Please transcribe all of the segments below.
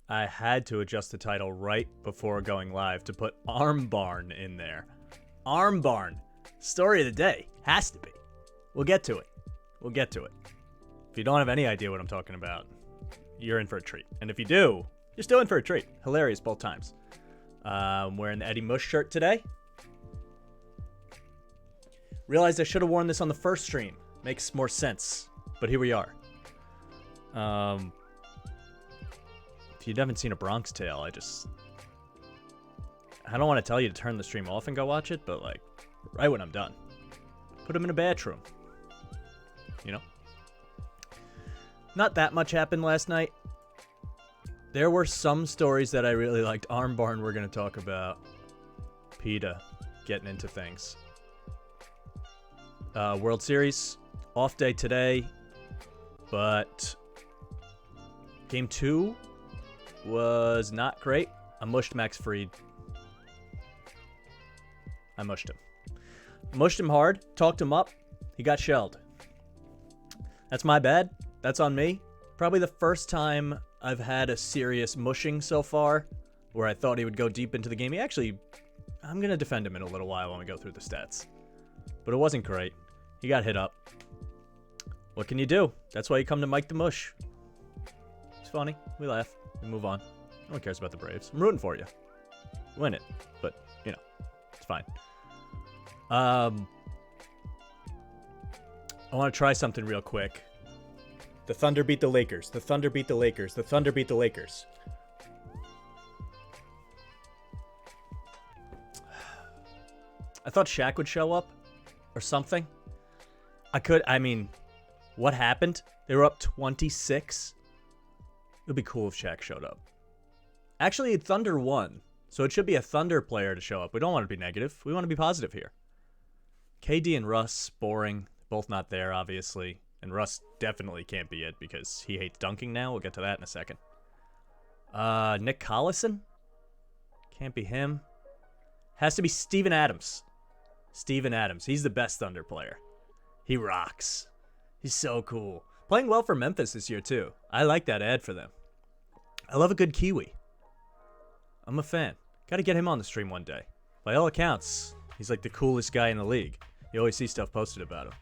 I had to adjust the title right before going live to put Arm Barn in there. Arm Barn. Story of the day. Has to be. We'll get to it. We'll get to it. If you don't have any idea what I'm talking about, you're in for a treat. And if you do, you're still in for a treat. Hilarious both times. I'm wearing the Eddie Mush shirt today. Realized I should have worn this on the first stream. Makes more sense. But here we are. If you haven't seen A Bronx Tale, I don't want to tell you to turn the stream off and go watch it, but like, right when I'm done. Put him in a bathroom. You know? Not that much happened last night. There were some stories that I really liked. Arm Barn we're going to talk about. PETA getting into things. World Series. Off day today. But Game 2 was not great. I mushed Max Fried. I mushed him. Mushed him hard. Talked him up. He got shelled. That's my bad. That's on me. Probably the first time I've had a serious mushing so far where I thought he would go deep into the game. I'm going to defend him in a little while when we go through the stats. But it wasn't great. He got hit up. What can you do? That's why you come to Mike the Mush. It's funny. We laugh. We move on. No one cares about the Braves. I'm rooting for you. Win it. But, you know, it's fine. I want to try something real quick. The Thunder beat the Lakers. The Thunder beat the Lakers. The Thunder beat the Lakers. I thought Shaq would show up or something. What happened? They were up 26. It would be cool if Shaq showed up. Actually, Thunder won, so it should be a Thunder player to show up. We don't want to be negative. We want to be positive here. KD and Russ, boring. Both not there, obviously. And Russ definitely can't be it because he hates dunking now. We'll get to that in a second. Nick Collison? Can't be him. Has to be Steven Adams. Steven Adams. He's the best Thunder player. He rocks. He's so cool. Playing well for Memphis this year, too. I like that ad for them. I love a good Kiwi. I'm a fan. Got to get him on the stream one day. By all accounts, he's like the coolest guy in the league. You always see stuff posted about him.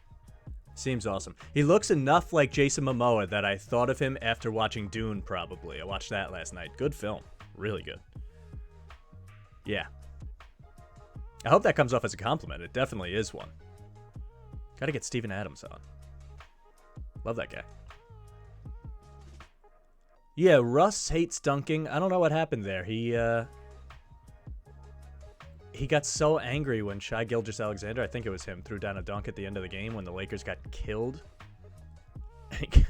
Seems awesome. He looks enough like Jason Momoa that I thought of him after watching Dune, probably. I watched that last night. Good film. Really good. Yeah. I hope that comes off as a compliment. It definitely is one. Got to get Steven Adams on. Love that guy. Yeah, Russ hates dunking. I don't know what happened there. He got so angry when Shai Gilgeous-Alexander, I think it was him, threw down a dunk at the end of the game when the Lakers got killed. Like,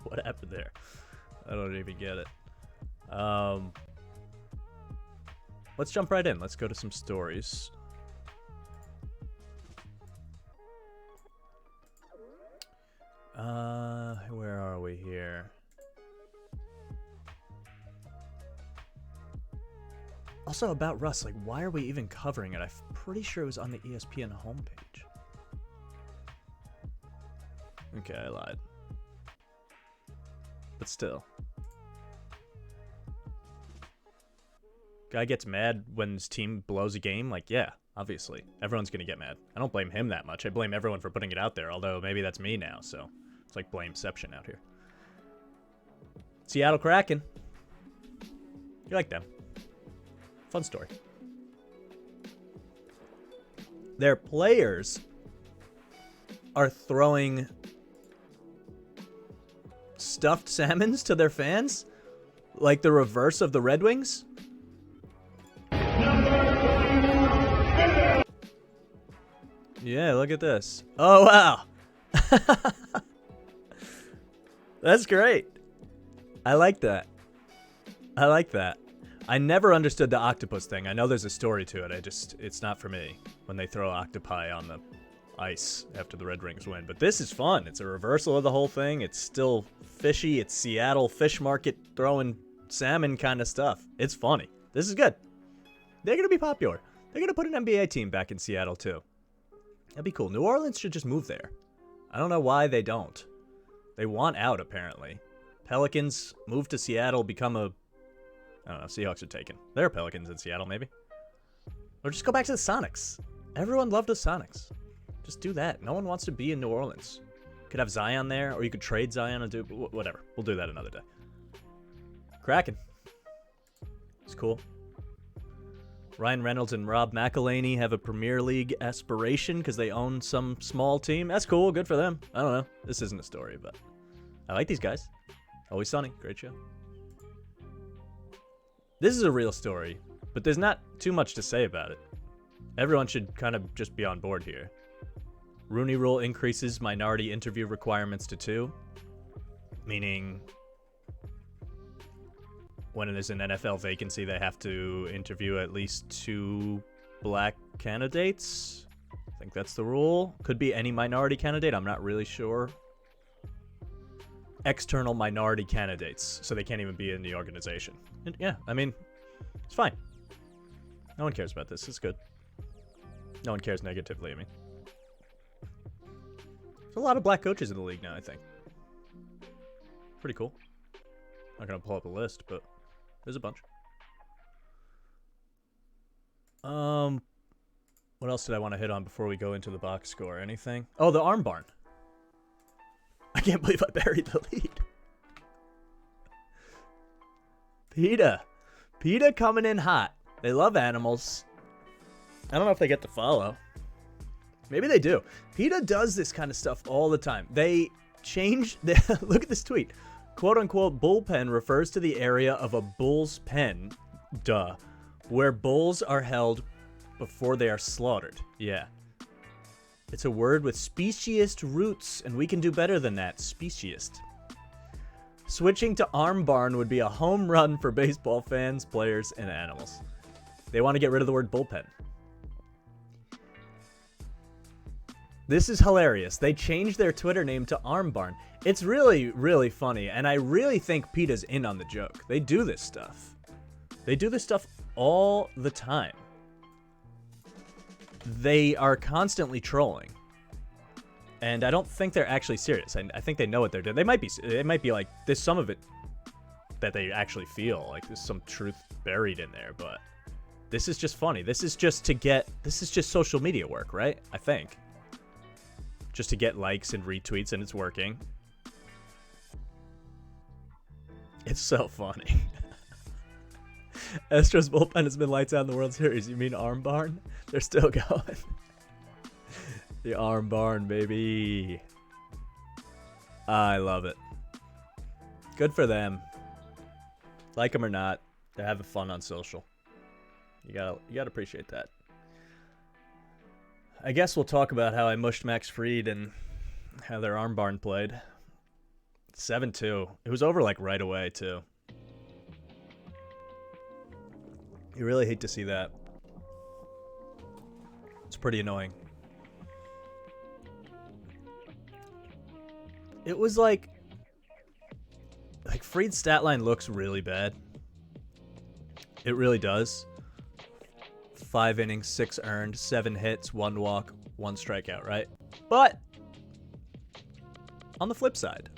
what happened there? I don't even get it. Let's jump right in. Let's go to some stories. Where are we here? Also about Russ, like, why are we even covering it? I'm pretty sure it was on the ESPN homepage. Okay, I lied. But still. Guy gets mad when his team blows a game? Like, yeah, obviously. Everyone's gonna get mad. I don't blame him that much. I blame everyone for putting it out there, although maybe that's me now, so it's like blameception out here. Seattle Kraken. You like them. Fun story. Their players are throwing stuffed salmons to their fans? Like the reverse of the Red Wings? Yeah, look at this. Oh, wow. That's great. I like that. I like that. I never understood the octopus thing. I know there's a story to it. It's not for me when they throw octopi on the ice after the Red Wings win. But this is fun. It's a reversal of the whole thing. It's still fishy. It's Seattle fish market throwing salmon kind of stuff. It's funny. This is good. They're going to be popular. They're going to put an NBA team back in Seattle, too. That'd be cool. New Orleans should just move there. I don't know why they don't. They want out, apparently. Pelicans move to Seattle, become a I don't know. Seahawks are taken. There are Pelicans in Seattle, maybe. Or just go back to the Sonics. Everyone loved the Sonics. Just do that. No one wants to be in New Orleans. Could have Zion there, or you could trade Zion and do whatever. We'll do that another day. Kraken. It's cool. Ryan Reynolds and Rob McElhaney have a Premier League aspiration because they own some small team. That's cool. Good for them. I don't know. This isn't a story, but I like these guys. Always Sunny. Great show. This is a real story, but there's not too much to say about it. Everyone should kind of just be on board here. Rooney Rule increases minority interview requirements to 2, meaning when there's an NFL vacancy, they have to interview at least 2 black candidates. I think that's the rule. Could be any minority candidate. I'm not really sure. External minority candidates, so they can't even be in the organization. And yeah, I mean, it's fine. No one cares about this. It's good. No one cares negatively, I mean. There's a lot of black coaches in the league now, I think. Pretty cool. Not going to pull up a list, but there's a bunch. What else did I want to hit on before we go into the box score? Anything? Oh, the arm barn. I can't believe I buried the lead. PETA. PETA coming in hot. They love animals. I don't know if they get to follow. Maybe they do. PETA does this kind of stuff all the time. They change... Look at this tweet. Quote-unquote bullpen refers to the area of a bull's pen, where bulls are held before they are slaughtered. Yeah. It's a word with speciest roots, and we can do better than that. Speciest. Switching to arm barn would be a home run for baseball fans, players, and animals. They want to get rid of the word bullpen. This is hilarious. They changed their Twitter name to Arm Barn. It's really, really funny, and I really think PETA's in on the joke. They do this stuff. They do this stuff all the time. They are constantly trolling. And I don't think they're actually serious. I think they know what they're doing. They might be like, there's some of it that they actually feel. Like there's some truth buried in there, but this is just funny. This is just social media work, right? I think. Just to get likes and retweets, and it's working. It's so funny. Astros bullpen has been lights out in the World Series. You mean Arm Barn? They're still going. The Arm Barn, baby. I love it. Good for them. Like them or not, they're having fun on social. You gotta appreciate that. I guess we'll talk about how I mushed Max Fried and how their Arm Barn played. 7-2. It was over like right away too. You really hate to see that. It's pretty annoying. It was like Fried's stat line looks really bad. It really does. 5 innings, 6 earned, 7 hits, 1 walk, 1 strikeout, right? But on the flip side,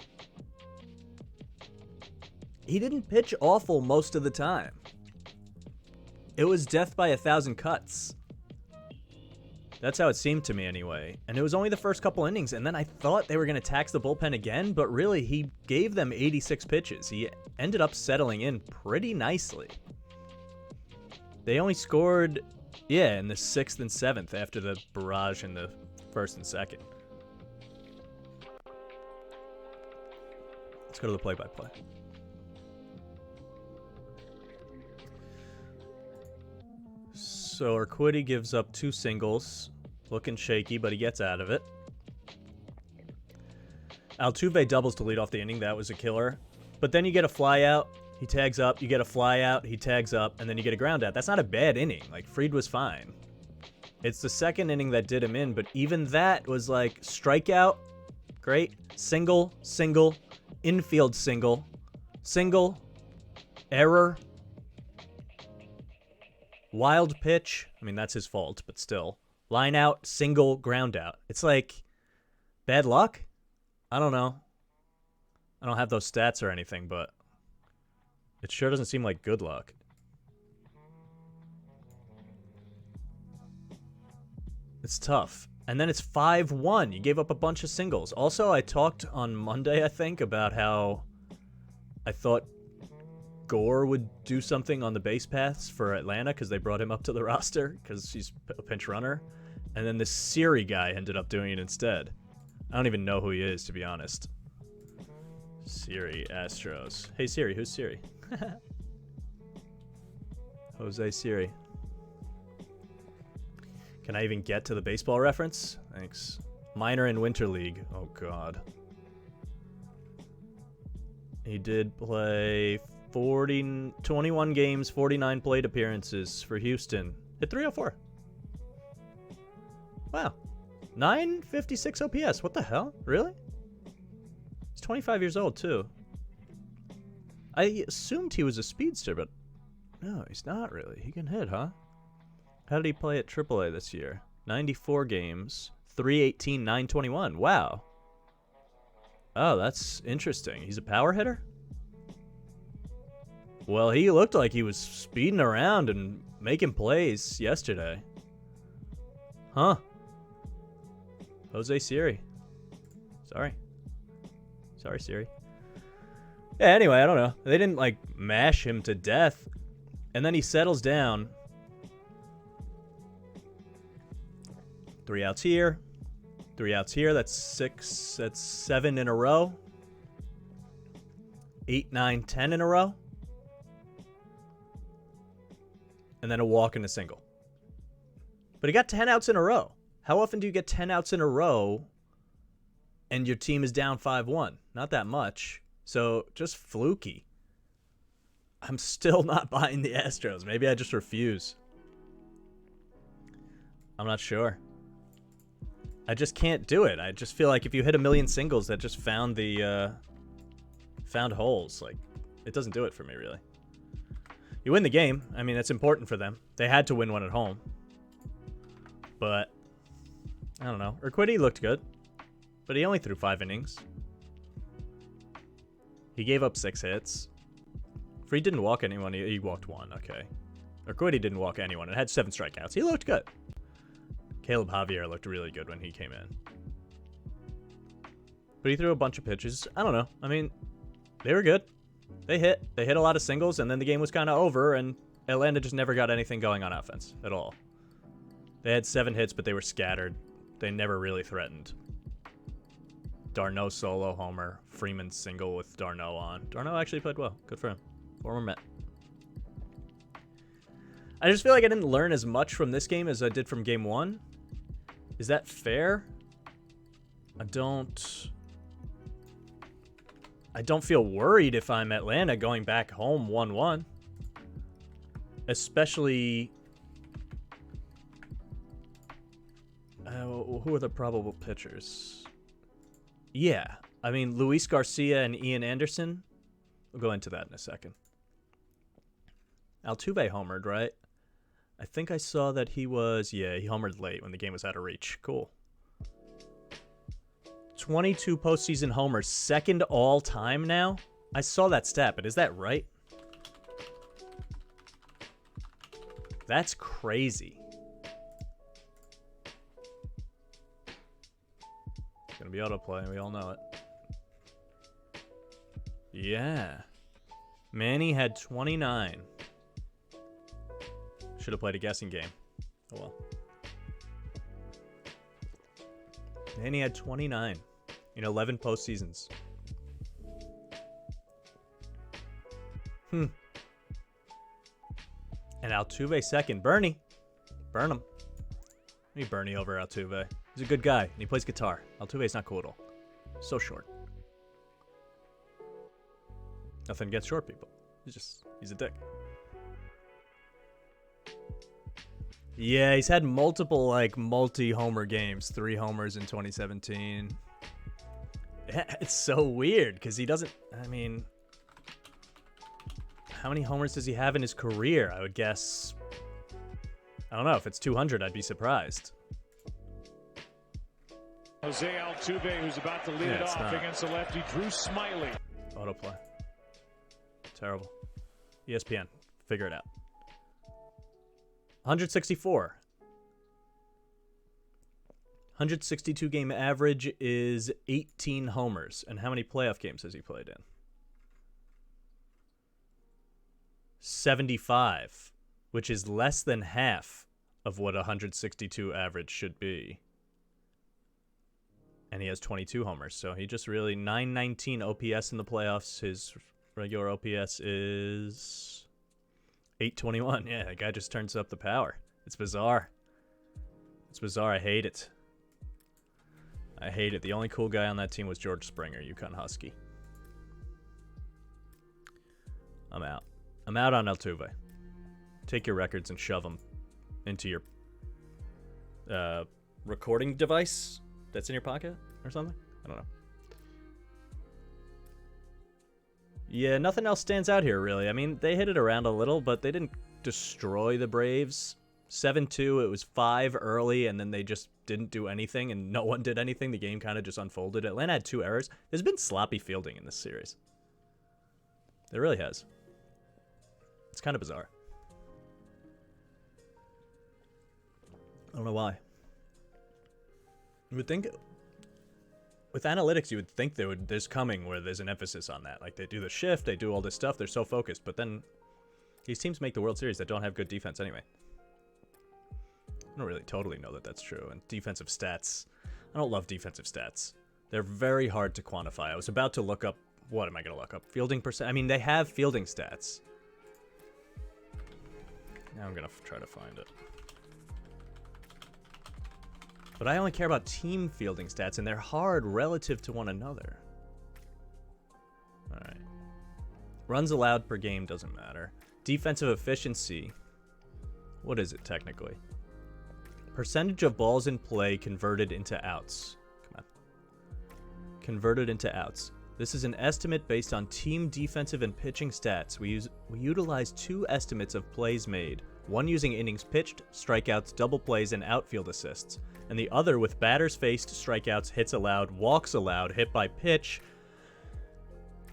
he didn't pitch awful most of the time. It was death by 1,000 cuts. That's how it seemed to me anyway. And it was only the first couple innings, and then I thought they were going to tax the bullpen again, but really, he gave them 86 pitches. He ended up settling in pretty nicely. They only scored, in the 6th and 7th after the barrage in the 1st and 2nd. Let's go to the play-by-play. So Urquidy gives up 2 singles. Looking shaky, but he gets out of it. Altuve doubles to lead off the inning. That was a killer. But then you get a fly out. He tags up. You get a fly out. He tags up. And then you get a ground out. That's not a bad inning. Like, Fried was fine. It's the second inning that did him in. But even that was like strikeout. Great. Single. Single. Infield single. Single. Error. Wild pitch. I mean, that's his fault, but still. Line out, single, ground out. It's like bad luck? I don't know. I don't have those stats or anything, but It sure doesn't seem like good luck. It's tough. And then it's 5-1. You gave up a bunch of singles. Also, I talked on Monday, I think, about how I thought Gore would do something on the base paths for Atlanta because they brought him up to the roster because he's a pinch runner. And then this Siri guy ended up doing it instead. I don't even know who he is, to be honest. Siri, Astros. Hey, Siri. Who's Siri? Jose Siri. Can I even get to the baseball reference? Thanks. Minor and Winter League. Oh, God. He did play 21 games, 49 plate appearances for Houston. Hit 304. Wow. 956 OPS. What the hell? Really? He's 25 years old, too. I assumed he was a speedster, but no, he's not really. He can hit, huh? How did he play at AAA this year? 94 games, 318, 921. Wow. Oh, that's interesting. He's a power hitter? Well, he looked like he was speeding around and making plays yesterday. Huh. Jose Siri. Sorry, Siri. Yeah, anyway, I don't know. They didn't, like, mash him to death. And then he settles down. 3 outs here. 3 outs here. That's 6. That's 7 in a row. 8, 9, 10 in a row. And then a walk and a single. But he got 10 outs in a row. How often do you get 10 outs in a row and your team is down 5-1? Not that much. So just fluky. I'm still not buying the Astros. Maybe I just refuse. I'm not sure. I just can't do it. I just feel like if you hit a million singles, that just found the found holes. Like, it doesn't do it for me, really. You win the game. I mean, that's important for them. They had to win one at home. But I don't know. Urquidy looked good, but he only threw 5 innings. He gave up 6 hits. Free didn't walk anyone. He walked 1. Okay. Urquidy didn't walk anyone. It had 7 strikeouts. He looked good. Caleb Javier looked really good when he came in. But he threw a bunch of pitches. I don't know. I mean, they were good. They hit. They hit a lot of singles, and then the game was kind of over, and Atlanta just never got anything going on offense at all. They had 7 hits, but they were scattered. They never really threatened. D'Arnaud solo homer. Freeman single with D'Arnaud on. D'Arnaud actually played well. Good for him. Former Met. I just feel like I didn't learn as much from this game as I did from game 1. Is that fair? I don't feel worried if I'm Atlanta going back home 1-1. Especially... who are the probable pitchers? Yeah. I mean, Luis Garcia and Ian Anderson. We'll go into that in a second. Altuve homered, right? I think I saw that he was... Yeah, he homered late when the game was out of reach. Cool. 22 postseason homers. Second all-time now? I saw that stat, but is that right? That's crazy. It's going to be autoplay. We all know it. Yeah. Manny had 29. Should have played a guessing game. Oh well. Manny had 29 in 11 postseasons. And Altuve second. Bernie. Burn him. Maybe Bernie over Altuve. He's a good guy, and he plays guitar. Altuve's not cool at all. So short. Nothing against short people. He's a dick. Yeah, he's had multiple, like, multi-homer games. 3 homers in 2017. Yeah, it's so weird, because he doesn't... I mean... How many homers does he have in his career? I would guess... I don't know. If it's 200, I'd be surprised. Jose Altuve, who's about to lead it off against the lefty, Drew Smiley. Autoplay. Terrible. ESPN. Figure it out. 164. 162 game average is 18 homers. And how many playoff games has he played in? 75, which is less than half of what 162 average should be. And he has 22 homers, so he just really 919 OPS in the playoffs. His regular OPS is 821. Yeah, that guy just turns up the power. It's bizarre. It's bizarre. I hate it. I hate it. The only cool guy on that team was George Springer, UConn Husky. I'm out. I'm out on Altuve. Take your records and shove them into your recording device that's in your pocket or something. I don't know. Yeah, nothing else stands out here, really. I mean, they hit it around a little, but they didn't destroy the Braves. 7-2, it was 5 early, and then they just didn't do anything, and no one did anything. The game kind of just unfolded. Atlanta had 2 errors. There's been sloppy fielding in this series. There really has. It's kind of bizarre. I don't know why. You would think, with analytics, you would think there's coming where there's an emphasis on that. Like, they do the shift, they do all this stuff, they're so focused, but then these teams make the World Series that don't have good defense anyway. I don't really totally know that that's true. And defensive stats, I don't love defensive stats. They're very hard to quantify. I was about to look up, what am I going to look up? Fielding percent. I mean, they have fielding stats. Now I'm going to try to find it. But I only care about team fielding stats, and they're hard relative to one another. All right. Runs allowed per game doesn't matter. Defensive efficiency. What is it technically? Percentage of balls in play converted into outs. Come on. Converted into outs. This is an estimate based on team defensive and pitching stats. We utilize 2 estimates of plays made. One using innings pitched, strikeouts, double plays, and outfield assists. And the other with batters faced, strikeouts, hits allowed, walks allowed, hit by pitch,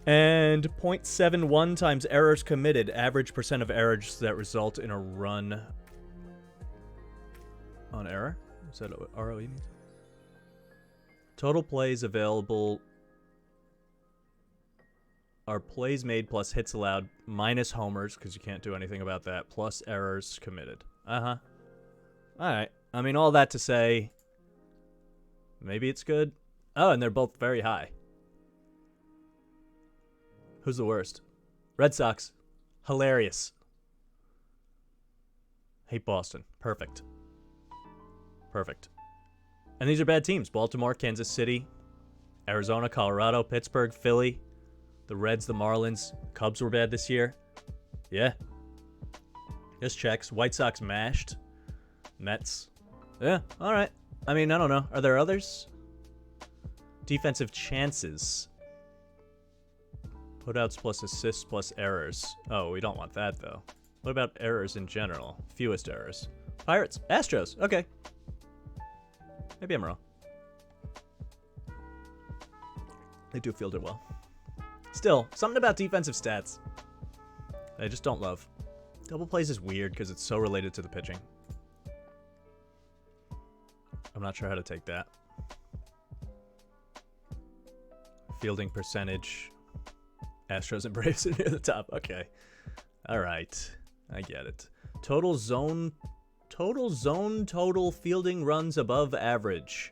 and 0.71 times errors committed, average percent of errors that result in a run on error. Is that what ROE means? Total plays available are plays made plus hits allowed minus homers, because you can't do anything about that, plus errors committed. All right. I mean, all that to say, maybe it's good. Oh, and they're both very high. Who's the worst? Red Sox. Hilarious. Hate Boston. Perfect. Perfect. And these are bad teams. Baltimore, Kansas City, Arizona, Colorado, Pittsburgh, Philly, the Reds, the Marlins. Cubs were bad this year. Yeah. This checks. White Sox mashed. Mets. Yeah, all right. I mean, I don't know. Are there others? Defensive chances. Putouts plus assists plus errors. Oh, we don't want that, though. What about errors in general? Fewest errors. Pirates. Astros. Okay. Maybe I'm wrong. They do field it well. Still, something about defensive stats I just don't love. Double plays is weird because it's so related to the pitching. I'm not sure how to take that. Fielding percentage. Astros and Braves are near the top. Okay. All right. I get it. Total fielding runs above average.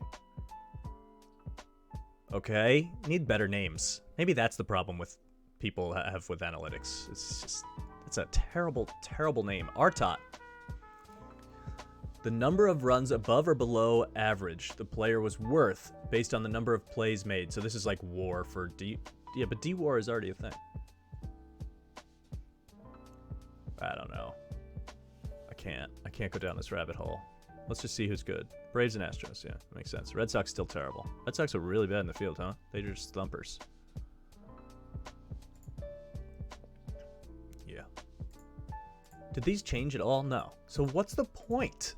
Okay. Need better names. Maybe that's the problem with people have with analytics. It's a terrible, terrible name. RTOT. The number of runs above or below average the player was worth based on the number of plays made. So this is like WAR for D. Yeah, but D-WAR is already a thing. I don't know. I can't go down this rabbit hole. Let's just see who's good. Braves and Astros, yeah, that makes sense. Red Sox still terrible. Red Sox are really bad in the field, huh? They're just thumpers. Yeah. Did these change at all? No. So what's the point?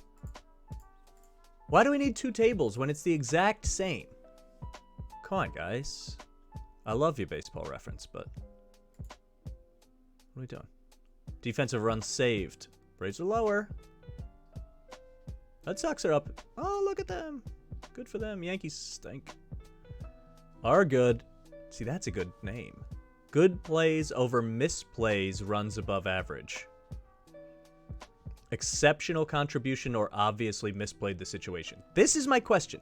Why do we need 2 tables when it's the exact same? Come on, guys. I love your baseball reference, but what are we doing? Defensive runs saved. Braves are lower. Red Sox are up. Oh, look at them. Good for them. Yankees stink. Are good. See, that's a good name. Good plays over misplays runs above average. Exceptional contribution or obviously misplayed the situation. This is my question.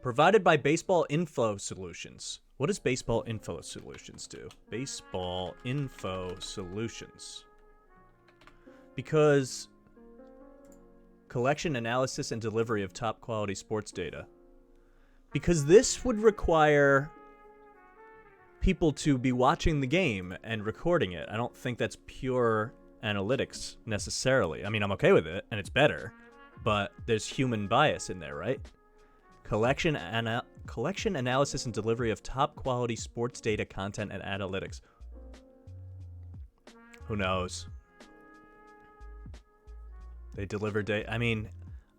Provided by Baseball Info Solutions. What does Baseball Info Solutions do? Baseball Info Solutions. Because collection, analysis, and delivery of top quality sports data. Because this would require people to be watching the game and recording it. I don't think that's pure analytics necessarily. I mean, I'm okay with it, and it's better, but there's human bias in there, right? Collection, analysis, and delivery of top quality sports data, content, and analytics. Who knows? They deliver data. I mean,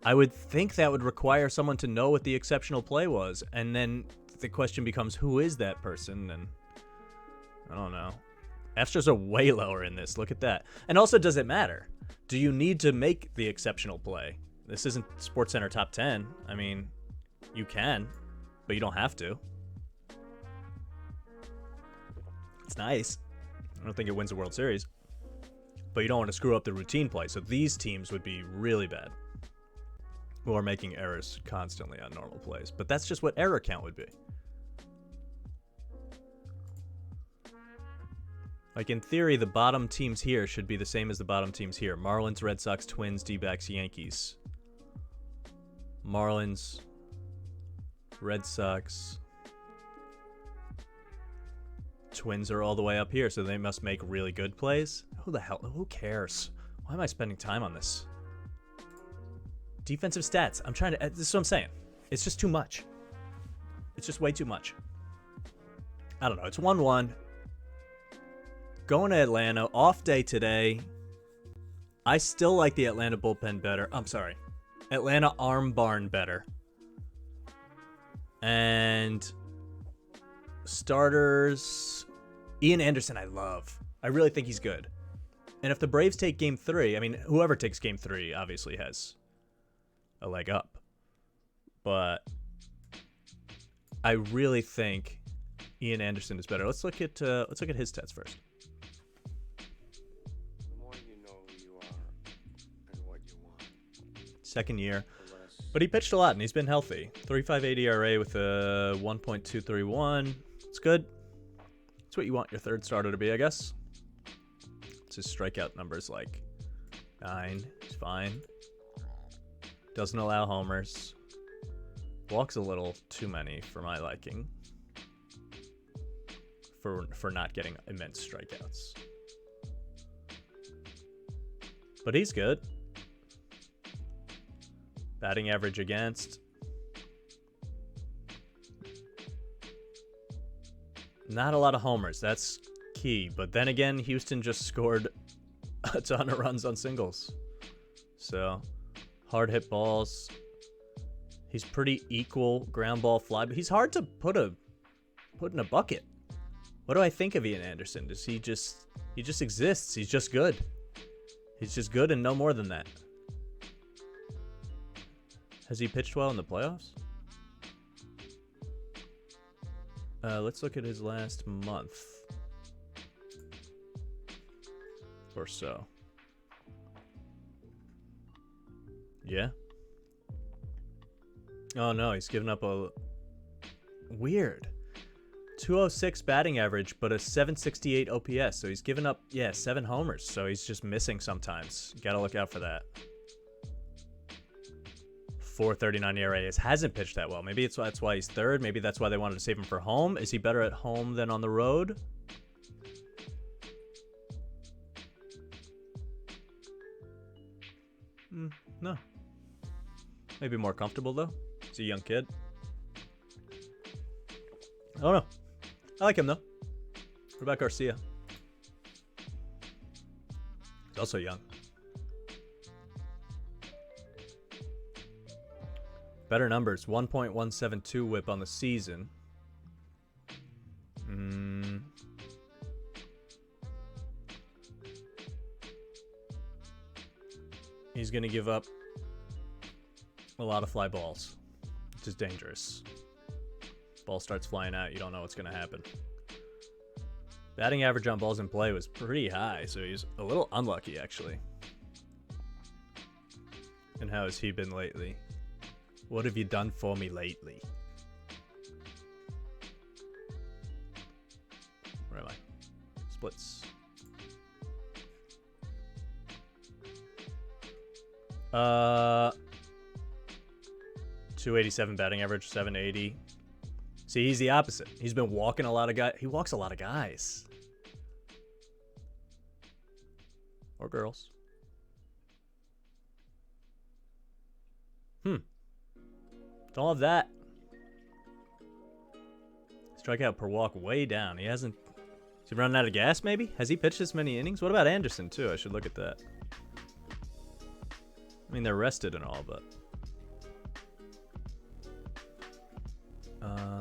I would think that would require someone to know what the exceptional play was, and then the question becomes, who is that person? And I don't know. Astros are way lower in this. Look at that. And also, does it matter? Do you need to make the exceptional play? This isn't SportsCenter Top 10. I mean, you can, but you don't have to. It's nice. I don't think it wins the World Series, but you don't want to screw up the routine play. So these teams would be really bad, who are making errors constantly on normal plays. But that's just what error count would be. Like, in theory, the bottom teams here should be the same as the bottom teams here. Marlins, Red Sox, Twins, D-backs, Yankees. Marlins, Red Sox, Twins are all the way up here, so they must make really good plays. Who the hell? Who cares? Why am I spending time on this? Defensive stats. I'm trying to... This is what I'm saying. It's just too much. It's just way too much. I don't know. It's 1-1. Going to Atlanta. Off day today. I still like the Atlanta bullpen better. I'm sorry. Atlanta arm barn better. And starters... Ian Anderson I love. I really think he's good. And if the Braves take Game 3, I mean, whoever takes Game 3 obviously has a leg up. But I really think Ian Anderson is better. Let's look at his stats first. The more you know who you are and what you want. Second year. But he pitched a lot and he's been healthy. 3.58 ERA with a 1.231. It's good. It's what you want your third starter to be, I guess. It's his strikeout numbers like 9. It's fine. Doesn't allow homers. Walks a little too many for my liking. For not getting immense strikeouts. But he's good. Batting average against. Not a lot of homers. That's key. But then again, Houston just scored a ton of runs on singles. So, hard hit balls. He's pretty equal ground ball fly, but he's hard to put in a bucket. What do I think of Ian Anderson? Does he just exists? He's just good. He's just good and no more than that. Has he pitched well in the playoffs? Let's look at his last month or so. Yeah. Oh no, he's given up a weird 206 batting average, but a 768 OPS. So he's given up 7 homers. So he's just missing sometimes. You gotta look out for that. 4.39 ERA. Hasn't pitched that well. Maybe that's why he's third. Maybe that's why they wanted to save him for home. Is he better at home than on the road? No. Maybe more comfortable though. He's a young kid. I don't know. I like him though. What about Garcia? He's also young. Better numbers. 1.172 whip on the season. he's going to give up a lot of fly balls, which is dangerous. Ball starts flying out, you don't know what's going to happen. Batting average on balls in play was pretty high, so he's a little unlucky, actually. And how has he been lately? What have you done for me lately? Where am I? Splits. 287 batting average, 780. See, he's the opposite. He's been walking a lot of guys. He walks a lot of guys. Or girls. Don't love that. Strikeout per walk way down. He hasn't... Is he running out of gas, maybe? Has he pitched this many innings? What about Anderson, too? I should look at that. I mean, they're rested and all, but...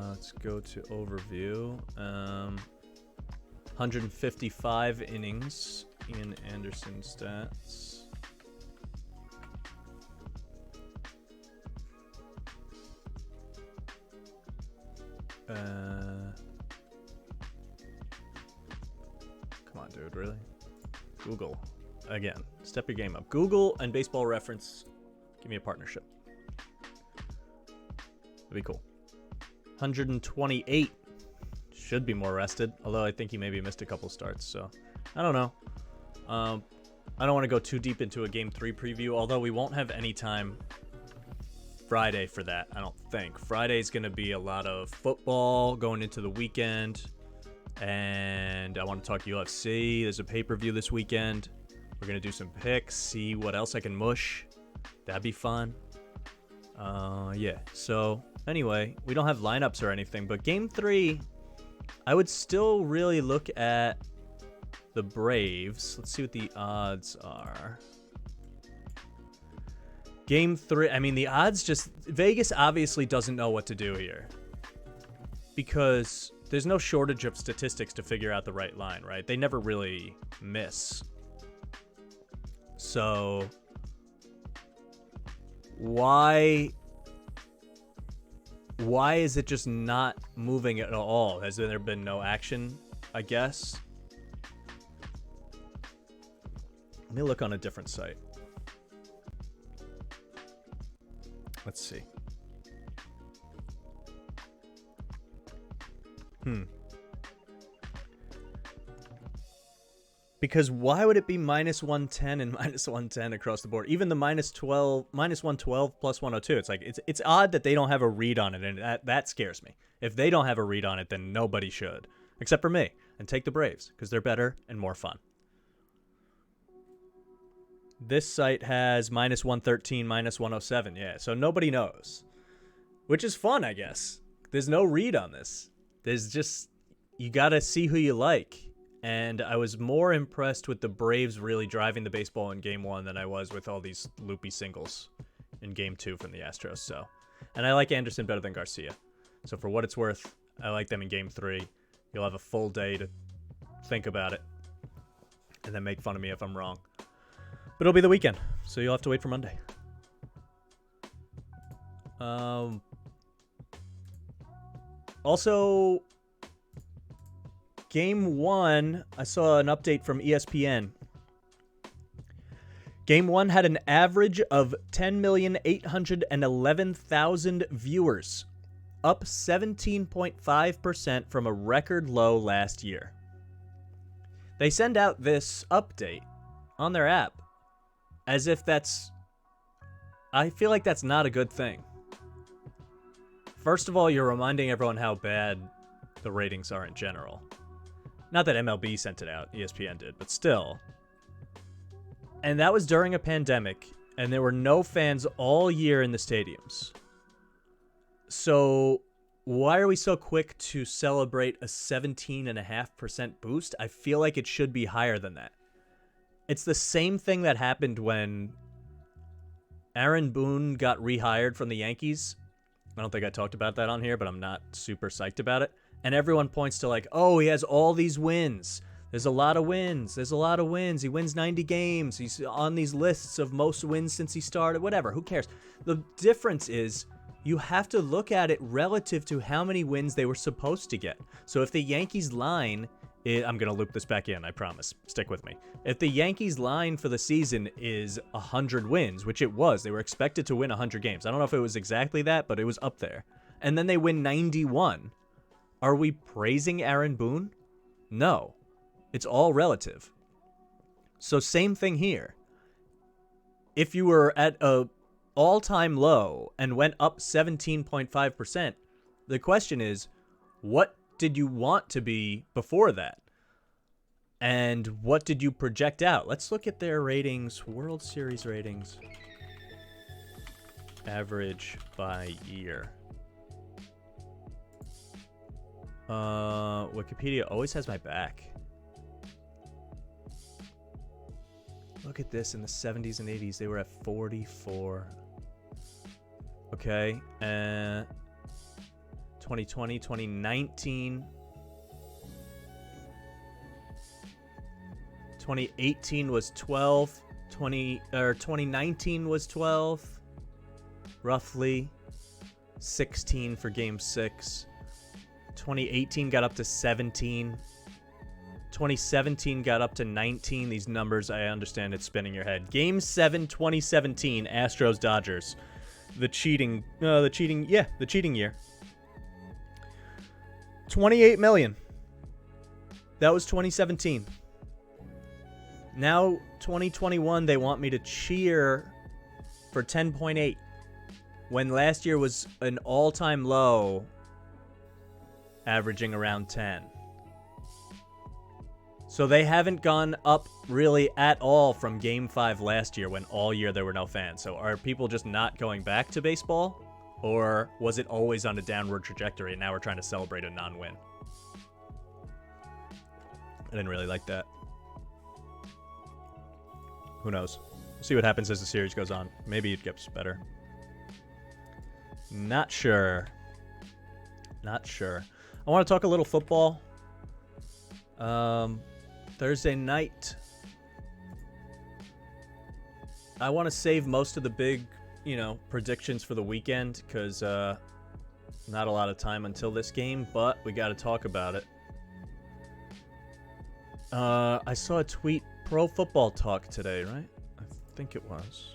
let's go to overview. 155 innings in Anderson stats. Come on, dude, really? Google. Again, step your game up. Google and Baseball Reference, give me a partnership. That'd be cool. 128. Should be more rested, although I think he maybe missed a couple starts, so I don't know. I don't want to go too deep into a Game 3 preview, although we won't have any time Friday for that, I don't think. Friday's going to be a lot of football going into the weekend, and I want to talk UFC. There's a pay-per-view this weekend. We're going to do some picks, see what else I can mush. That'd be fun. Yeah, so anyway, we don't have lineups or anything, but Game 3, I would still really look at the Braves. Let's see what the odds are. Game 3, I mean, the odds just... Vegas obviously doesn't know what to do here. Because there's no shortage of statistics to figure out the right line, right? They never really miss. So... Why is it just not moving at all? Has there been no action, I guess? Let me look on a different site. Let's see. Because why would it be minus 110 and minus 110 across the board? Even the minus 112 plus 102. It's like it's odd that they don't have a read on it, and that scares me. If they don't have a read on it, then nobody should, except for me. And take the Braves because they're better and more fun. This site has minus 113, minus 107. Yeah, so nobody knows, which is fun, I guess. There's no read on this. There's just, you got to see who you like. And I was more impressed with the Braves really driving the baseball in Game 1 than I was with all these loopy singles in Game 2 from the Astros. So, and I like Anderson better than Garcia. So for what it's worth, I like them in Game 3. You'll have a full day to think about it and then make fun of me if I'm wrong. But it'll be the weekend, so you'll have to wait for Monday. Also, Game 1, I saw an update from ESPN. Game 1 had an average of 10,811,000 viewers, up 17.5% from a record low last year. They send out this update on their app as if that's... I feel like that's not a good thing. First of all, you're reminding everyone how bad the ratings are in general. Not that MLB sent it out, ESPN did, but still. And that was during a pandemic, and there were no fans all year in the stadiums. So why are we so quick to celebrate a 17.5% boost? I feel like it should be higher than that. It's the same thing that happened when Aaron Boone got rehired from the Yankees. I don't think I talked about that on here, but I'm not super psyched about it. And everyone points to like, oh, he has all these wins. There's a lot of wins. There's a lot of wins. He wins 90 games. He's on these lists of most wins since he started. Whatever. Who cares? The difference is you have to look at it relative to how many wins they were supposed to get. So if the Yankees line, I'm going to loop this back in, I promise. Stick with me. If the Yankees line for the season is 100 wins, which it was, they were expected to win 100 games. I don't know if it was exactly that, but it was up there. And then they win 91. Are we praising Aaron Boone? No. It's all relative. So same thing here. If you were at a all-time low and went up 17.5%, the question is, what did you want to be before that? And what did you project out? Let's look at their ratings, World Series ratings. Average by year. Wikipedia always has my back. Look at this, in the 70s and 80s, they were at 44. Okay, 2020, 2019. 2018 was 12. 2019 was 12. Roughly 16 for Game 6. 2018 got up to 17. 2017 got up to 19. These numbers, I understand it's spinning your head. Game 7, 2017, Astros Dodgers. The cheating year. 28 million. That was 2017. Now 2021, they want me to cheer for 10.8 when last year was an all-time low, averaging around 10. So they haven't gone up really at all from Game 5 last year when all year there were no fans. So are people just not going back to baseball? Or was it always on a downward trajectory and now we're trying to celebrate a non-win? I didn't really like that. Who knows? We'll see what happens as the series goes on. Maybe it gets better. Not sure. I want to talk a little football. Thursday night. I want to save most of the big, predictions for the weekend because not a lot of time until this game, but we got to talk about it. I saw a tweet, Pro Football Talk today, right? I think it was.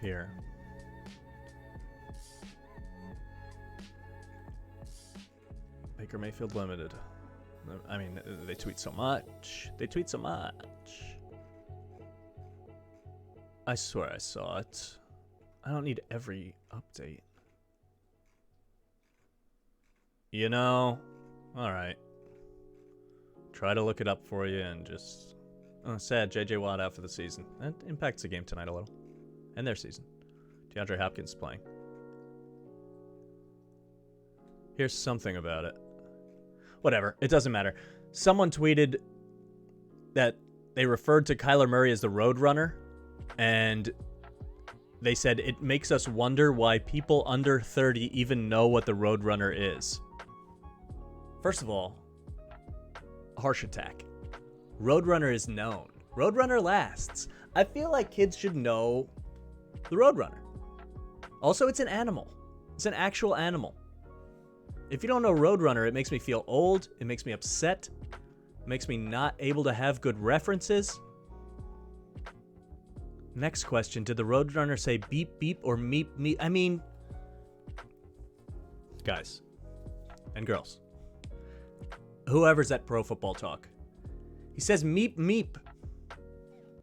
Here. Baker Mayfield Limited. I mean, they tweet so much. I swear I saw it. I don't need every update. Alright. Try to look it up for you and just... sad, J.J. Watt out for the season. That impacts the game tonight a little. And their season. DeAndre Hopkins playing. Here's something about it. Whatever, it doesn't matter. Someone tweeted that they referred to Kyler Murray as the Roadrunner, and they said it makes us wonder why people under 30 even know what the Roadrunner is. First of all, harsh attack. Roadrunner is known. Roadrunner lasts. I feel like kids should know the Roadrunner. Also, it's an animal. It's an actual animal. If you don't know Roadrunner, it makes me feel old. It makes me upset. It makes me not able to have good references. Next question. Did the Roadrunner say beep beep or meep meep? I mean, guys and girls, whoever's at Pro Football Talk, he says meep meep.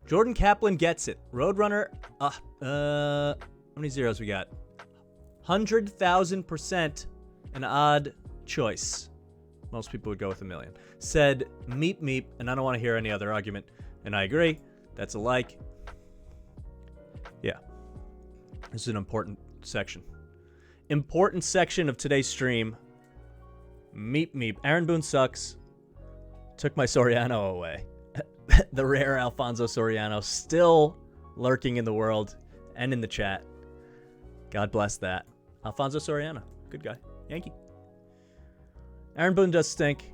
Jordan Kaplan gets it. Roadrunner, how many zeros we got? 100,000%. An odd choice. Most people would go with 1 million. Said meep meep, and I don't want to hear any other argument. And I agree. That's a like. Yeah. This is an important section. Important section of today's stream. Meep meep. Aaron Boone sucks. Took my Soriano away. The rare Alfonso Soriano still lurking in the world and in the chat. God bless that. Alfonso Soriano. Good guy. Yankee. Aaron Boone does stink.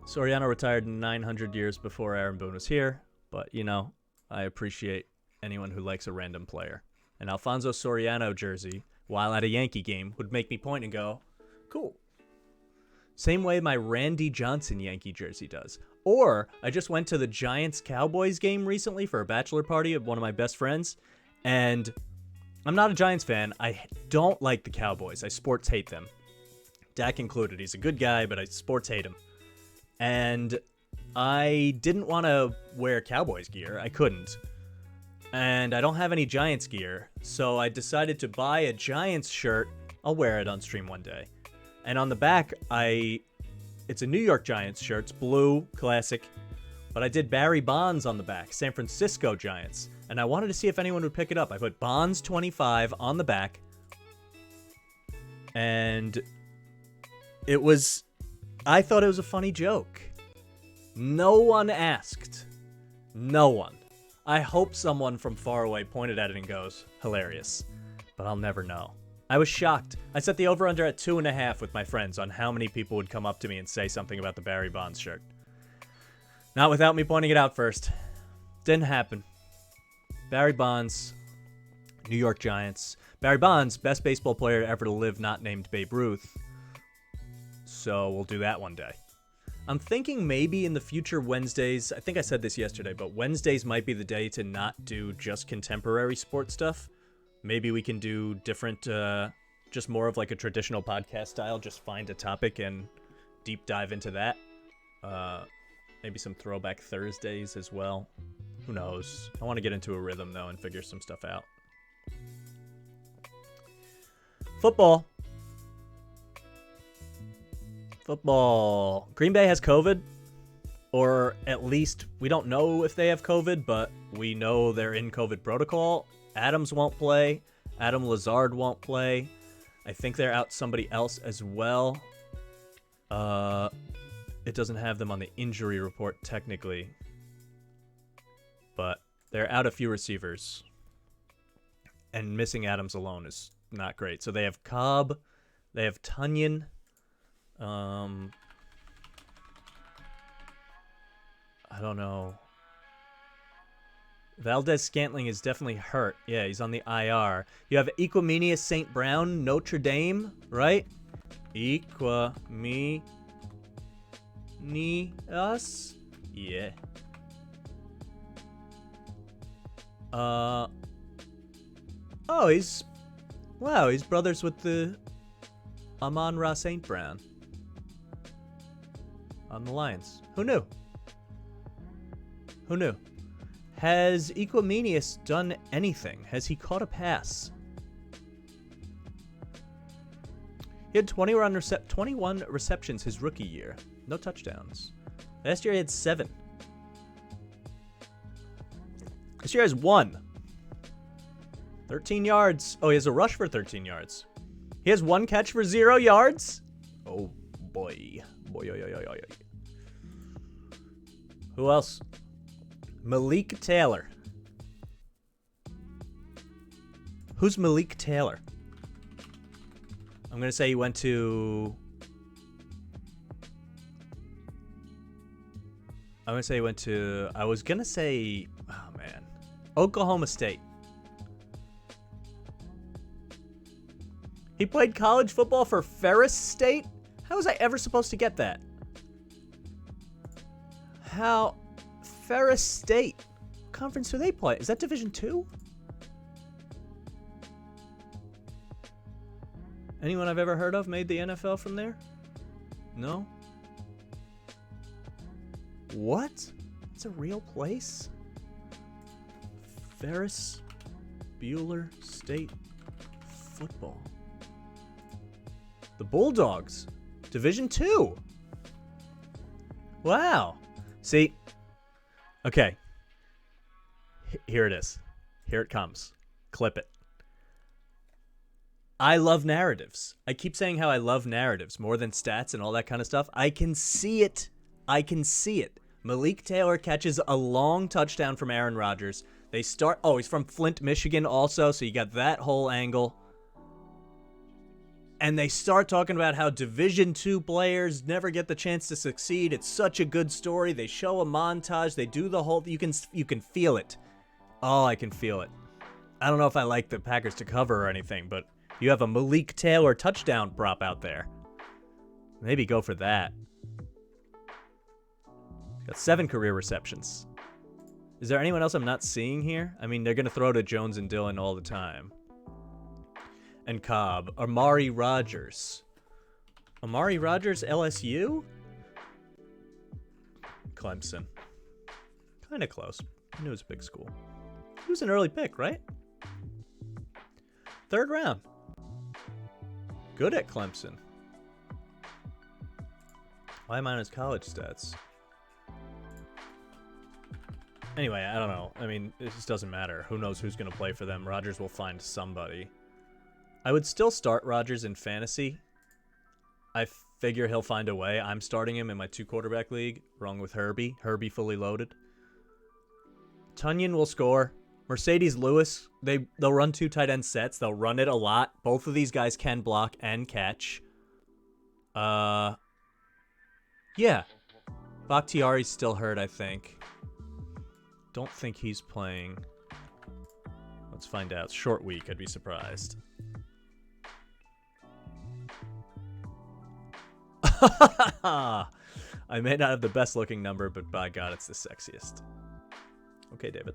Soriano retired 900 years before Aaron Boone was here, but, you know, I appreciate anyone who likes a random player. An Alfonso Soriano jersey, while at a Yankee game, would make me point and go, cool. Same way my Randy Johnson Yankee jersey does. Or, I just went to the Giants-Cowboys game recently for a bachelor party of one of my best friends, and I'm not a Giants fan. I don't like the Cowboys. I sports hate them. Dak included. He's a good guy, but I sports hate him. And I didn't want to wear Cowboys gear. I couldn't. And I don't have any Giants gear, so I decided to buy a Giants shirt. I'll wear it on stream one day. And on the back, it's a New York Giants shirt. It's blue, classic. But I did Barry Bonds on the back, San Francisco Giants. And I wanted to see if anyone would pick it up. I put Bonds 25 on the back. And I thought it was a funny joke. No one asked. No one. I hope someone from far away pointed at it and goes, hilarious. But I'll never know. I was shocked. I set the over-under at 2.5 with my friends on how many people would come up to me and say something about the Barry Bonds shirt. Not without me pointing it out first. Didn't happen. Barry Bonds, New York Giants. Barry Bonds, best baseball player ever to live, not named Babe Ruth. So we'll do that one day. I'm thinking maybe in the future Wednesdays, I think I said this yesterday, but Wednesdays might be the day to not do just contemporary sports stuff. Maybe we can do different, just more of like a traditional podcast style, just find a topic and deep dive into that. Maybe some throwback Thursdays as well. Who knows? I want to get into a rhythm though and figure some stuff out. Football. Green Bay has COVID, or at least we don't know if they have COVID, but we know they're in COVID protocol. Adams won't play. Adam Lazard won't play. I think they're out somebody else as well. It doesn't have them on the injury report technically, but they're out a few receivers, and missing Adams alone is not great. So they have Cobb, they have Tunyon. I don't know. Valdez-Scantling is definitely hurt. Yeah, he's on the IR. You have Equimenius St. Brown, Notre Dame, right? Equimenius? Yeah. Oh, he's brothers with the Amon-Ra St. Brown on the Lions. Who knew? Has Equimenius done anything? Has he caught a pass? He had 21 receptions his rookie year. No touchdowns. Last year he had 7. This year has 1. 13 yards. Oh, he has a rush for 13 yards. He has 1 catch for 0 yards? Oh, boy. Who else? Malik Taylor. Who's Malik Taylor? I'm going to say he went to... I was going to say... Oh, man. Oklahoma State. He played college football for Ferris State? How was I ever supposed to get that? How? Ferris State. What conference do they play? Is that Division II? Anyone I've ever heard of made the NFL from there? No? What? It's a real place? Ferris Bueller State Football. The Bulldogs. Division II. Wow. See? Okay. Here it is. Here it comes. Clip it. I love narratives. I keep saying how I love narratives more than stats and all that kind of stuff. I can see it. Malik Taylor catches a long touchdown from Aaron Rodgers. They start... Oh, he's from Flint, Michigan also, so you got that whole angle. And they start talking about how Division II players never get the chance to succeed. It's such a good story. They show a montage. They do the whole... You can feel it. Oh, I can feel it. I don't know if I like the Packers to cover or anything, but you have a Malik Taylor touchdown prop out there. Maybe go for that. Got 7 career receptions. Is there anyone else I'm not seeing here? I mean, they're going to throw to Jones and Dillon all the time. And Cobb. Amari Rogers. Amari Rogers, LSU? Clemson. Kind of close. I knew it was a big school. He was an early pick, right? 3rd round. Good at Clemson. Why am I on his college stats? Anyway, I don't know. I mean, it just doesn't matter. Who knows who's going to play for them? Rodgers will find somebody. I would still start Rodgers in fantasy. I figure he'll find a way. I'm starting him in my 2-quarterback league, along with Herbie. Herbie fully loaded. Tunyon will score. Mercedes Lewis, they'll run 2 tight end sets. They'll run it a lot. Both of these guys can block and catch. Yeah. Bakhtiari's still hurt, I think. Don't think he's playing. Let's find out. Short week, I'd be surprised. I may not have the best looking number, but by God, it's the sexiest. Okay, David.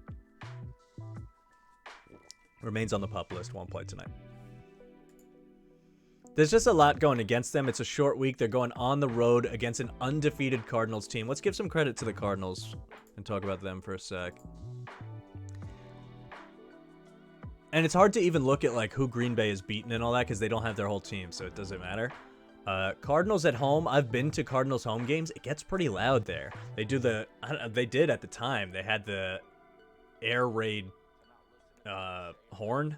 Remains on the pup list. Won't play tonight. There's just a lot going against them. It's a short week. They're going on the road against an undefeated Cardinals team. Let's give some credit to the Cardinals and talk about them for a sec. And it's hard to even look at like who Green Bay has beaten and all that because they don't have their whole team, so it doesn't matter. Cardinals at home. I've been to Cardinals home games. It gets pretty loud there. They do the. They did at the time. They had the air raid horn,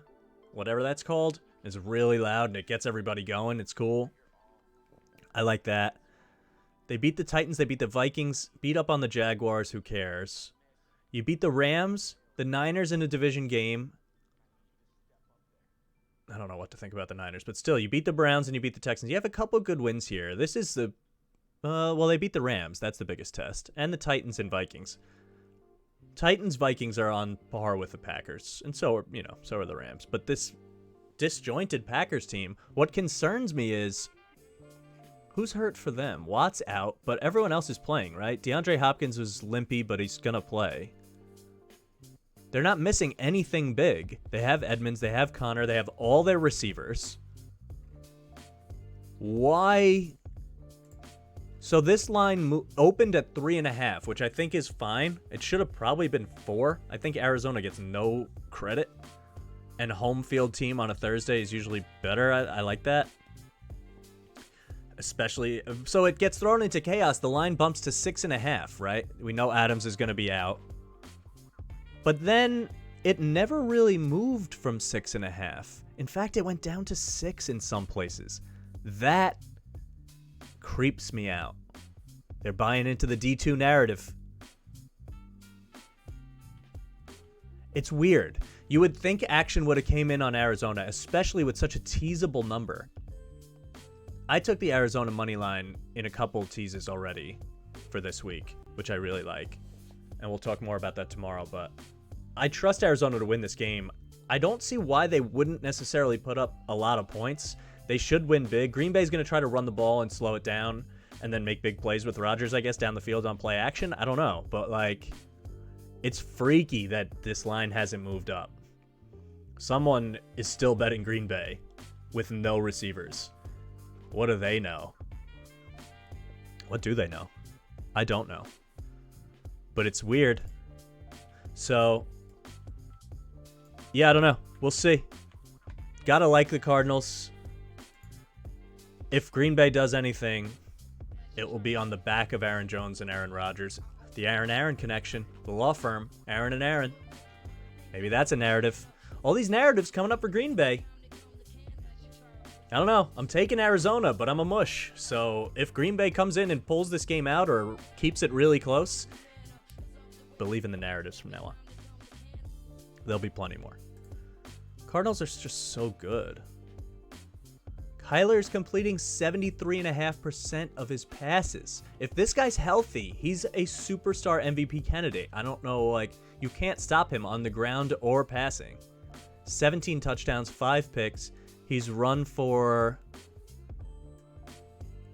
whatever that's called. It's really loud and it gets everybody going. It's cool. I like that. They beat the Titans. They beat the Vikings. Beat up on the Jaguars. Who cares? You beat the Rams, the Niners in a division game. I don't know what to think about the Niners, but still, you beat the Browns and you beat the Texans. You have a couple good wins here. This is the, well, they beat the Rams. That's the biggest test. And the Titans and Vikings. Titans, Vikings are on par with the Packers. And so are, so are the Rams. But this disjointed Packers team, what concerns me is who's hurt for them? Watt's out, but everyone else is playing, right? DeAndre Hopkins was limpy, but he's going to play. They're not missing anything big. They have Edmonds, they have Connor, they have all their receivers. Why? So this line opened at 3.5, which I think is fine. It should have probably been 4. I think Arizona gets no credit. And home field team on a Thursday is usually better. I like that. Especially, so it gets thrown into chaos. The line bumps to 6.5, right? We know Adams is going to be out. But then it never really moved from 6.5. In fact, it went down to 6 in some places. That creeps me out. They're buying into the D2 narrative. It's weird. You would think action would have came in on Arizona, especially with such a teasable number. I took the Arizona money line in a couple teases already for this week, which I really like. And we'll talk more about that tomorrow, but I trust Arizona to win this game. I don't see why they wouldn't necessarily put up a lot of points. They should win big. Green Bay's going to try to run the ball and slow it down and then make big plays with Rodgers, I guess, down the field on play action. I don't know, but it's freaky that this line hasn't moved up. Someone is still betting Green Bay with no receivers. What do they know? What do they know? I don't know. But it's weird. So, yeah, I don't know. We'll see. Gotta like the Cardinals. If Green Bay does anything, it will be on the back of Aaron Jones and Aaron Rodgers. The Aaron connection. The law firm. Aaron and Aaron. Maybe that's a narrative. All these narratives coming up for Green Bay. I don't know. I'm taking Arizona, but I'm a mush. So if Green Bay comes in and pulls this game out or keeps it really close, believe in the narratives from now on. There'll be plenty more. Cardinals are just so good. Kyler's completing 73.5% of his passes. If this guy's healthy, he's a superstar MVP candidate. I don't know, like, you can't stop him on the ground or passing. 17 touchdowns, 5 picks. He's run for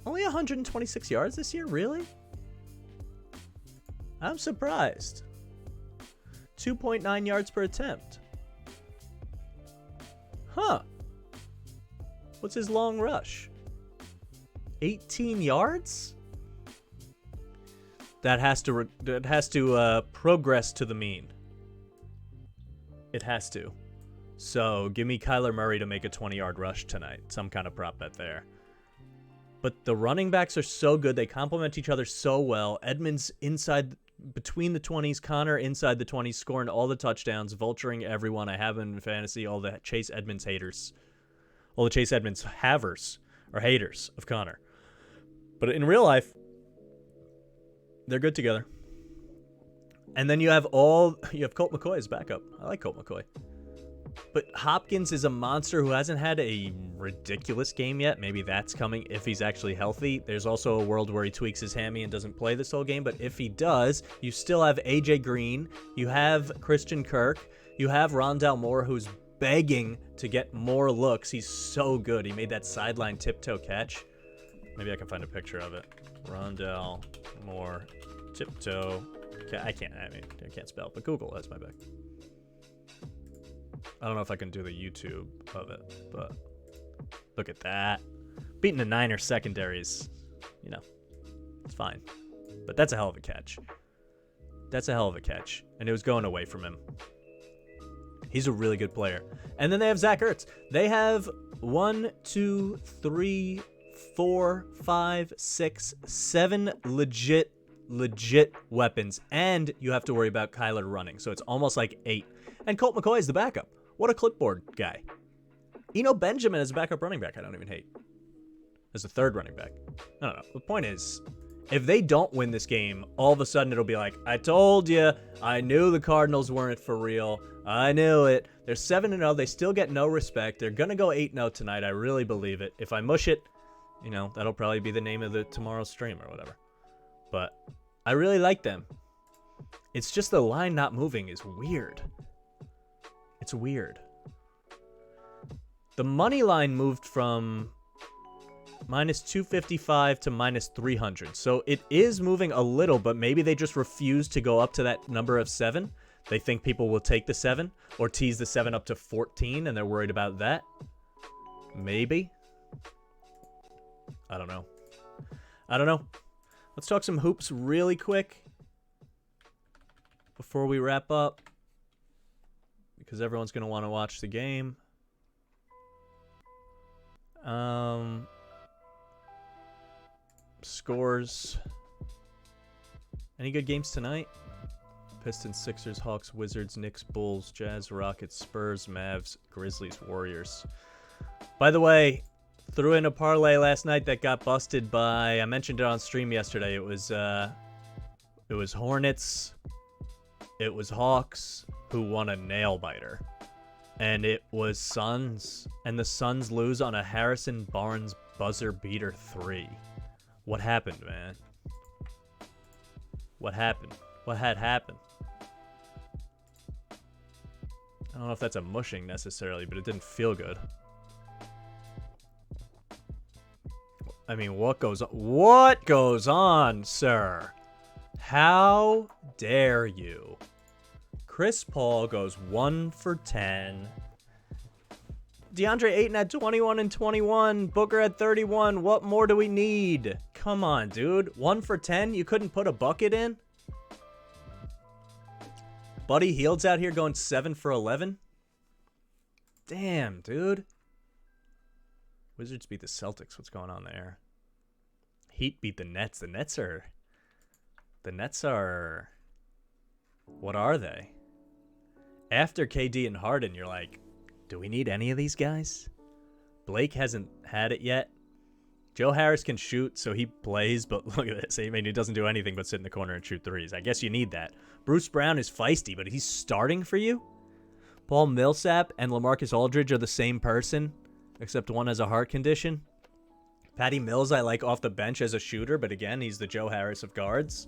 only 126 yards this year? Really? I'm surprised. 2.9 yards per attempt. Huh. What's his long rush? 18 yards? That has to progress to the mean. It has to. So give me Kyler Murray to make a 20-yard rush tonight. Some kind of prop bet there. But the running backs are so good. They complement each other so well. Edmonds inside, between the 20s. Connor inside the 20s, scoring all the touchdowns, vulturing everyone. I have him in fantasy. All the Chase Edmonds haters. All the Chase Edmonds havers or haters of Connor. But in real life, they're good together. And then you have Colt McCoy as backup. I like Colt McCoy. But Hopkins is a monster who hasn't had a ridiculous game yet. Maybe that's coming if he's actually healthy. There's also a world where he tweaks his hammy and doesn't play this whole game. But if he does, you still have AJ Green. You have Christian Kirk. You have Rondell Moore, who's begging to get more looks. He's so good. He made that sideline tiptoe catch. Maybe I can find a picture of it. Rondell Moore tiptoe. I can't spell, but Google has my back. I don't know if I can do the YouTube of it, but look at that. Beating the Niners secondaries, it's fine. But that's a hell of a catch. That's a hell of a catch. And it was going away from him. He's a really good player. And then they have Zach Ertz. They have 1, 2, 3, 4, 5, 6, 7 legit weapons. And you have to worry about Kyler running. So it's almost like 8. And Colt McCoy is the backup. What a clipboard guy. Eno Benjamin as a backup running back, I don't even hate. As a third running back. I don't know. The point is, if they don't win this game, all of a sudden it'll be like, I told you, I knew the Cardinals weren't for real. I knew it. They're 7-0. They still get no respect. They're going to go 8-0 tonight. I really believe it. If I mush it, that'll probably be the name of the tomorrow's stream or whatever. But I really like them. It's just the line not moving is weird. It's weird. The money line moved from minus 255 to minus 300. So it is moving a little, but maybe they just refuse to go up to that number of 7. They think people will take the 7 or tease the 7 up to 14, and they're worried about that. Maybe. I don't know. Let's talk some hoops really quick before we wrap up, because everyone's going to want to watch the game. Scores. Any good games tonight? Pistons, Sixers, Hawks, Wizards, Knicks, Bulls, Jazz, Rockets, Spurs, Mavs, Grizzlies, Warriors. By the way, threw in a parlay last night that got busted by, I mentioned it on stream yesterday. It was Hornets. It was Hawks who won a nail biter. And it was Suns. And the Suns lose on a Harrison Barnes buzzer beater 3. What happened, man? What happened? What had happened? I don't know if that's a mushing necessarily, but it didn't feel good. I mean, what goes on? What goes on, sir? How dare you? Chris Paul goes 1 for 10. DeAndre Ayton had 21 and 21. Booker had 31. What more do we need? Come on, dude. 1 for 10? You couldn't put a bucket in? Buddy Hield's out here going 7 for 11. Damn, dude. Wizards beat the Celtics. What's going on there? Heat beat the Nets. The Nets are... What are they? After KD and Harden, you're like, do we need any of these guys? Blake hasn't had it yet. Joe Harris can shoot, so he plays, but look at this. I mean, he doesn't do anything but sit in the corner and shoot threes. I guess you need that. Bruce Brown is feisty, but he's starting for you? Paul Millsap and LaMarcus Aldridge are the same person? except one has a heart condition. Patty Mills I like off the bench as a shooter, but again, he's the Joe Harris of guards.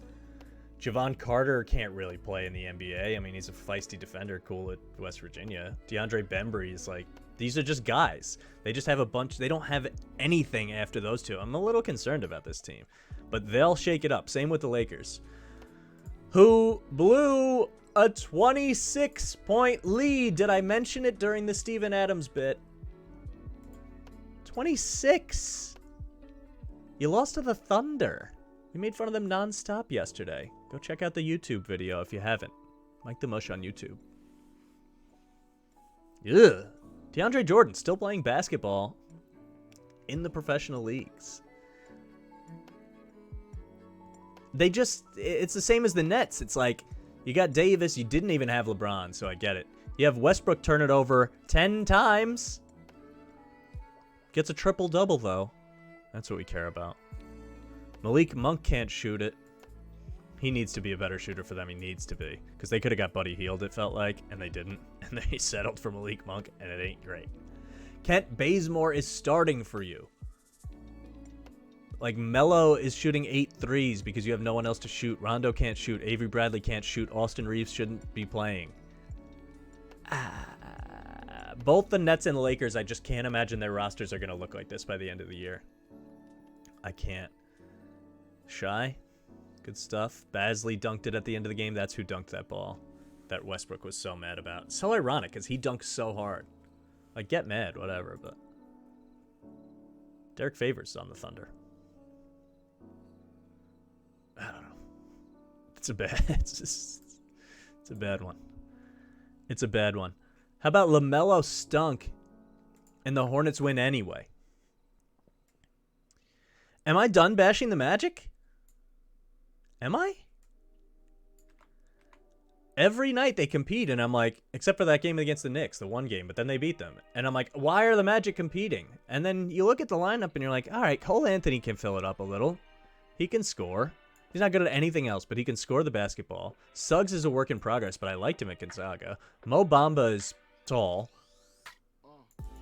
Javon Carter can't really play in the NBA. I mean, he's a feisty defender, cool at West Virginia. DeAndre Bembry is like, these are just guys. They just have a bunch. They don't have anything after those two. I'm a little concerned about this team, but they'll shake it up. Same with the Lakers, who blew a 26-point lead. Did I mention it during the Steven Adams bit? 26. You lost to the Thunder. We made fun of them nonstop yesterday. Go check out the YouTube video if you haven't. Mike the Mush on YouTube. Ugh. DeAndre Jordan still playing basketball in the professional leagues. It's the same as the Nets. It's like, you got Davis, you didn't even have LeBron, so I get it. You have Westbrook turn it over 10 times. Gets a triple-double, though. That's what we care about. Malik Monk can't shoot it. He needs to be a better shooter for them. He needs to be. Because they could have got Buddy Hield, it felt like, and they didn't. And they settled for Malik Monk, and it ain't great. Kent Bazemore is starting for you. Like, Melo is shooting 8 threes because you have no one else to shoot. Rondo can't shoot. Avery Bradley can't shoot. Austin Reeves shouldn't be playing. Both the Nets and the Lakers, I just can't imagine their rosters are going to look like this by the end of the year. I can't. Shy, good stuff. Basley dunked it at the end of the game. That's who dunked that ball that Westbrook was so mad about. So ironic because he dunks so hard. Like, get mad, whatever, but Derek Favors on the Thunder. I don't know. It's a bad one. It's a bad one. How about LaMelo stunk and the Hornets win anyway? Am I done bashing the Magic? Am I? Every night they compete, and I'm like, except for that game against the Knicks, the one game, but then they beat them. And I'm like, why are the Magic competing? And then you look at the lineup, and you're like, all right, Cole Anthony can fill it up a little. He can score. He's not good at anything else, but he can score the basketball. Suggs is a work in progress, but I liked him at Gonzaga. Mo Bamba is tall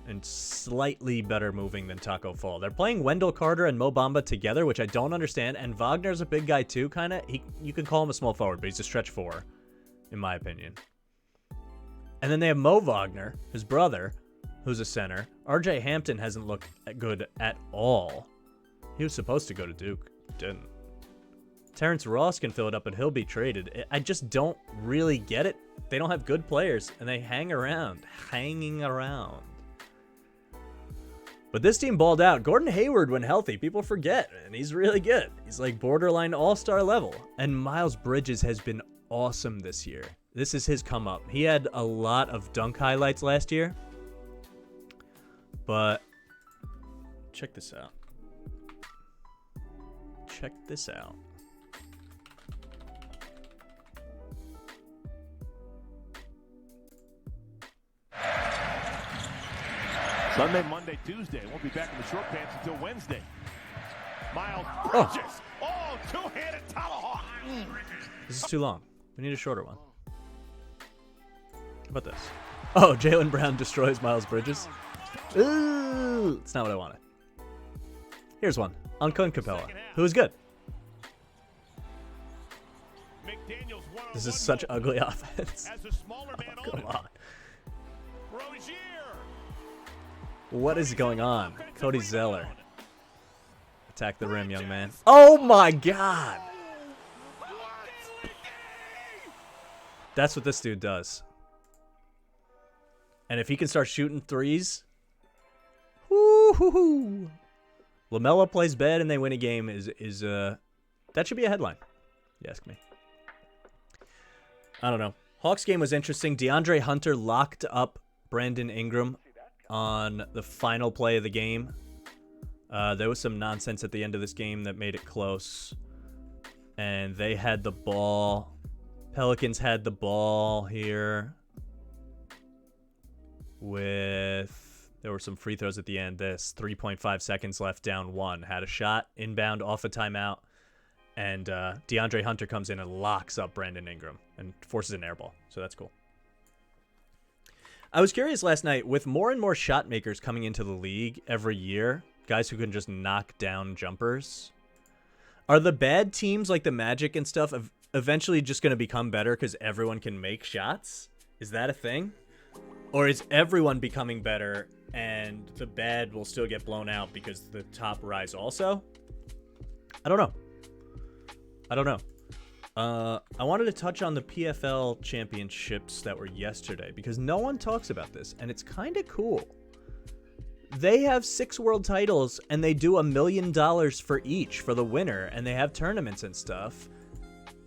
and slightly better moving than Taco Fall. They're playing Wendell Carter and Mo Bamba together, which I don't understand. And Wagner's a big guy too, kind of. You can call him a small forward, but he's a stretch 4, in my opinion. And then they have Mo Wagner, his brother, who's a center. RJ Hampton hasn't looked good at all. He was supposed to go to Duke, didn't. Terrence Ross can fill it up, but he'll be traded. I just don't really get it. They don't have good players, and they hanging around. But this team balled out. Gordon Hayward, when healthy, people forget, and he's really good. He's like borderline all-star level. And Miles Bridges has been awesome this year. This is his come up. He had a lot of dunk highlights last year. But check this out. Check this out. Sunday, Monday, Tuesday. Won't be back in the short pants until Wednesday. Miles Bridges. Oh, two-handed tomahawk. This is too long. We need a shorter one. How about this? Oh, Jaylen Brown destroys Miles Bridges. Ooh, it's not what I wanted. Here's one. Uncun Capella, who is good. This is such ugly offense. Oh, come on. What is going on? Cody Zeller. Attack the rim, young man. Oh my god! That's what this dude does. And if he can start shooting threes, woo-hoo-hoo. LaMelo plays bad and they win a game is that should be a headline. You ask me. I don't know. Hawks game was interesting. DeAndre Hunter locked up Brandon Ingram on the final play of the game. There was some nonsense at the end of this game that made it close. And they had the ball. Pelicans had the ball here. There were some free throws at the end. 3.5 seconds left, down 1. Had a shot, inbound, off a timeout. And DeAndre Hunter comes in and locks up Brandon Ingram and forces an air ball. So that's cool. I was curious last night, with more and more shot makers coming into the league every year, guys who can just knock down jumpers, are the bad teams like the Magic and stuff eventually just going to become better because everyone can make shots? Is that a thing? Or is everyone becoming better and the bad will still get blown out because the top rise also? I don't know. I wanted to touch on the PFL championships that were yesterday because no one talks about this, and it's kind of cool. They have 6 world titles, and they do $1 million for each for the winner, and they have tournaments and stuff.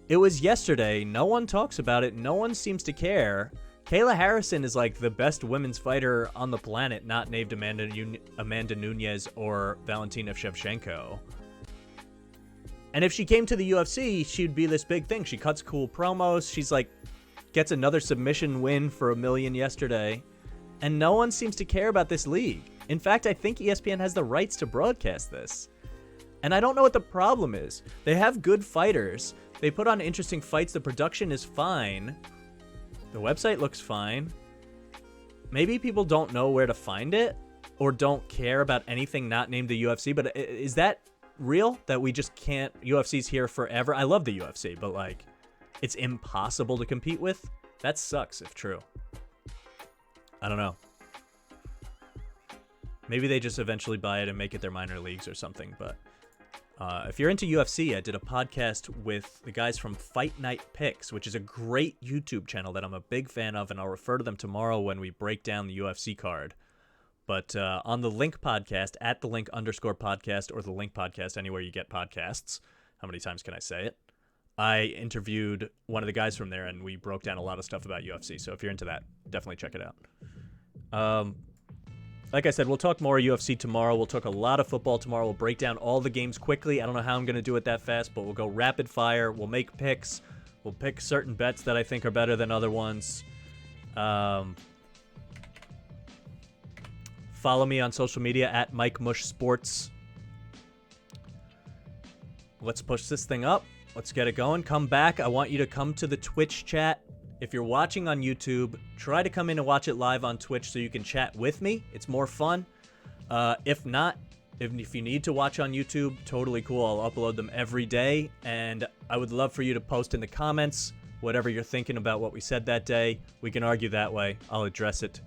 It was yesterday. No one talks about it. No one seems to care. Kayla Harrison is like the best women's fighter on the planet, not named Amanda Nunes or Valentina Shevchenko. And if she came to the UFC, she'd be this big thing. She cuts cool promos. She's like, gets another submission win for $1 million yesterday. And no one seems to care about this league. In fact, I think ESPN has the rights to broadcast this. And I don't know what the problem is. They have good fighters. They put on interesting fights. The production is fine. The website looks fine. Maybe people don't know where to find it or don't care about anything not named the UFC. But is that real, that we just can't? UFC's here forever. I love the UFC, but like, it's impossible to compete with. That sucks if true. I don't know. Maybe they just eventually buy it and make it their minor leagues or something. But if you're into UFC, I did a podcast with the guys from Fight Night Picks, which is a great YouTube channel that I'm a big fan of, and I'll refer to them tomorrow when we break down the UFC card. But on the Link podcast, at the Link_podcast, or the Link podcast, anywhere you get podcasts. How many times can I say it? I interviewed one of the guys from there, and we broke down a lot of stuff about UFC. So if you're into that, definitely check it out. Like I said, we'll talk more UFC tomorrow. We'll talk a lot of football tomorrow. We'll break down all the games quickly. I don't know how I'm going to do it that fast, but we'll go rapid fire. We'll make picks. We'll pick certain bets that I think are better than other ones. Follow me on social media at Mike Mush Sports. Let's push this thing up. Let's get it going. Come back. I want you to come to the Twitch chat. If you're watching on YouTube, try to come in and watch it live on Twitch so you can chat with me. It's more fun. If not, if you need to watch on YouTube, totally cool. I'll upload them every day. And I would love for you to post in the comments whatever you're thinking about what we said that day. We can argue that way. I'll address it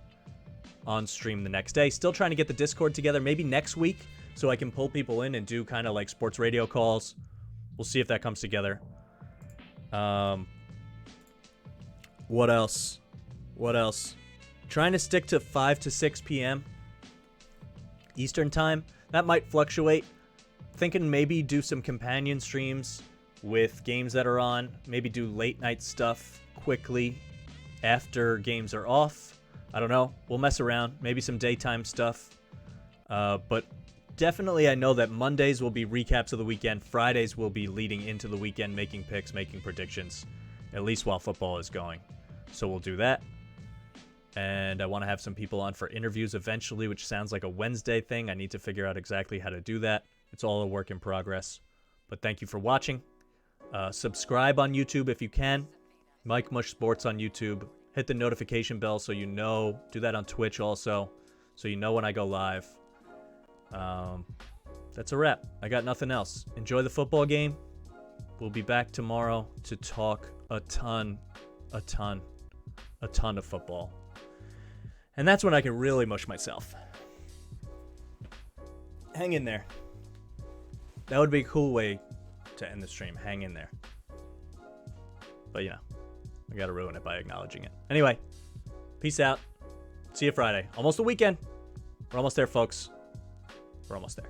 on stream the next day. Still trying to get the Discord together, maybe next week, so I can pull people in and do kind of like sports radio calls. We'll see if that comes together. What else? Trying to stick to 5 to 6 p.m. Eastern time. That might fluctuate. Thinking maybe do some companion streams with games that are on. Maybe do late night stuff quickly after games are off. I don't know. We'll mess around. Maybe some daytime stuff. But definitely I know that Mondays will be recaps of the weekend. Fridays will be leading into the weekend, making picks, making predictions, at least while football is going. So we'll do that. And I want to have some people on for interviews eventually, which sounds like a Wednesday thing. I need to figure out exactly how to do that. It's all a work in progress. But thank you for watching. Subscribe on YouTube if you can. Mike Mush Sports on YouTube. Hit the notification bell so you know. Do that on Twitch also, so you know when I go live. That's a wrap. I got nothing else. Enjoy the football game. We'll be back tomorrow to talk a ton of football. And that's when I can really mush myself. Hang in there. That would be a cool way to end the stream. Hang in there. But, you know, I gotta ruin it by acknowledging it. Anyway, peace out. See you Friday. Almost the weekend. We're almost there, folks. We're almost there.